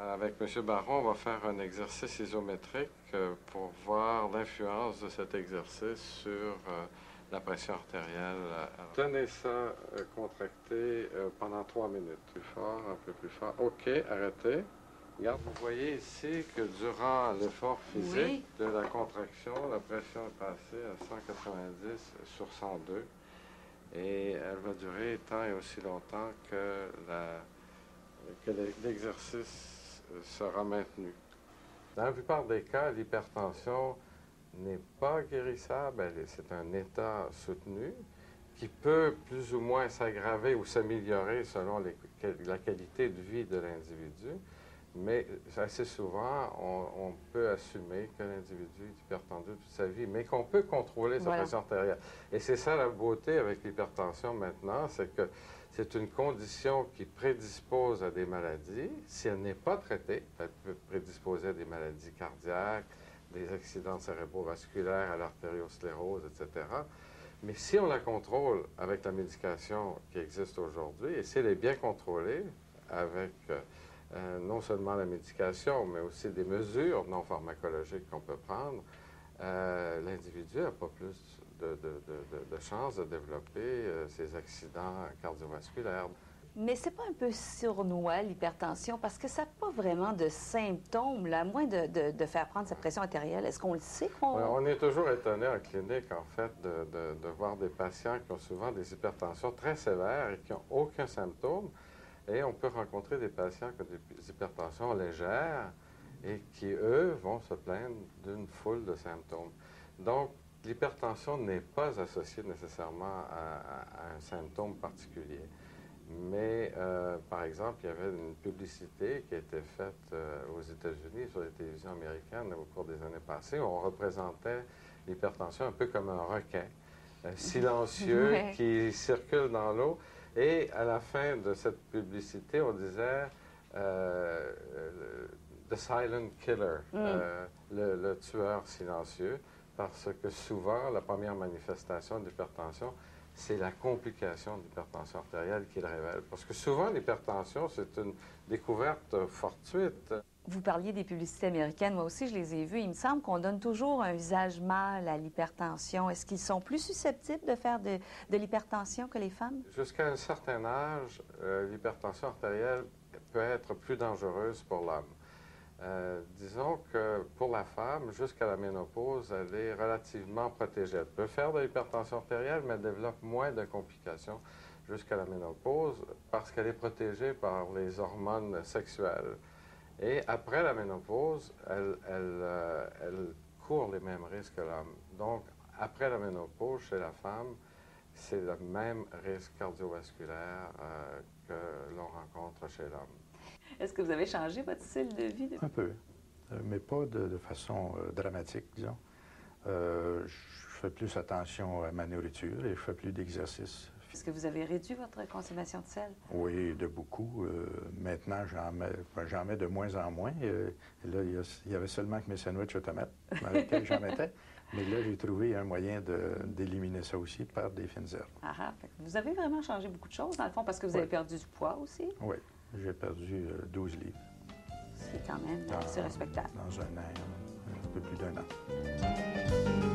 Avec M. Baron, on va faire un exercice isométrique pour voir l'influence de cet exercice sur la pression artérielle. Tenez ça contracté pendant 3 minutes. Plus fort, un peu plus fort. OK, arrêtez. Regarde, vous voyez ici que durant l'effort physique de la contraction, la pression est passée à 190 sur 102 et elle va durer tant et aussi longtemps que l'exercice sera maintenu. Dans la plupart des cas, l'hypertension n'est pas guérissable, c'est un état soutenu qui peut plus ou moins s'aggraver ou s'améliorer selon la qualité de vie de l'individu. Mais assez souvent, on peut assumer que l'individu est hypertendu toute sa vie, mais qu'on peut contrôler sa pression artérielle. Et c'est ça la beauté avec l'hypertension maintenant, c'est que c'est une condition qui prédispose à des maladies. Si elle n'est pas traitée, elle peut prédisposer à des maladies cardiaques, des accidents cérébrovasculaires, à l'artériosclérose, etc. Mais si on la contrôle avec la médication qui existe aujourd'hui, et si elle est bien contrôlée avec non seulement la médication, mais aussi des mesures non pharmacologiques qu'on peut prendre, l'individu n'a pas plus de chances de développer ces accidents cardiovasculaires. Mais c'est pas un peu sournois, l'hypertension, parce que ça n'a pas vraiment de symptômes, là, à moins de faire prendre sa pression artérielle. Est-ce qu'on le sait? On est toujours étonné en clinique, en fait, de voir des patients qui ont souvent des hypertensions très sévères et qui n'ont aucun symptôme. Et on peut rencontrer des patients qui ont des hypertensions légères et qui, eux, vont se plaindre d'une foule de symptômes. Donc, l'hypertension n'est pas associée nécessairement à un symptôme particulier. Mais, par exemple, il y avait une publicité qui a été faite aux États-Unis sur les télévisions américaines au cours des années passées où on représentait l'hypertension un peu comme un requin silencieux qui circule dans l'eau. Et à la fin de cette publicité, on disait The Silent Killer, le tueur silencieux, parce que souvent, la première manifestation d'hypertension, c'est la complication de l'hypertension artérielle qui le révèle. Parce que souvent, l'hypertension, c'est une découverte fortuite. Vous parliez des publicités américaines, moi aussi je les ai vues. Il me semble qu'on donne toujours un visage mâle à l'hypertension. Est-ce qu'ils sont plus susceptibles de faire de l'hypertension que les femmes? Jusqu'à un certain âge, l'hypertension artérielle peut être plus dangereuse pour l'homme. Disons que pour la femme, jusqu'à la ménopause, elle est relativement protégée. Elle peut faire de l'hypertension artérielle, mais elle développe moins de complications jusqu'à la ménopause parce qu'elle est protégée par les hormones sexuelles. Et après la ménopause, elle court les mêmes risques que l'homme. Donc, après la ménopause, chez la femme, c'est le même risque cardiovasculaire que l'on rencontre chez l'homme. Est-ce que vous avez changé votre style de vie? Un peu, mais pas de façon dramatique, disons. Je fais plus attention à ma nourriture et je fais plus d'exercice. Est-ce que vous avez réduit votre consommation de sel? Oui, de beaucoup. Maintenant, j'en mets de moins en moins. Là, il y avait seulement que mes sandwichs aux tomates dans lesquels j'en mettais. Mais là, j'ai trouvé un moyen d'éliminer ça aussi par des fines herbes. Vous avez vraiment changé beaucoup de choses, dans le fond, parce que vous avez perdu du poids aussi? Oui, j'ai perdu 12 livres. C'est quand même assez respectable. Dans un an, un peu plus d'1 an.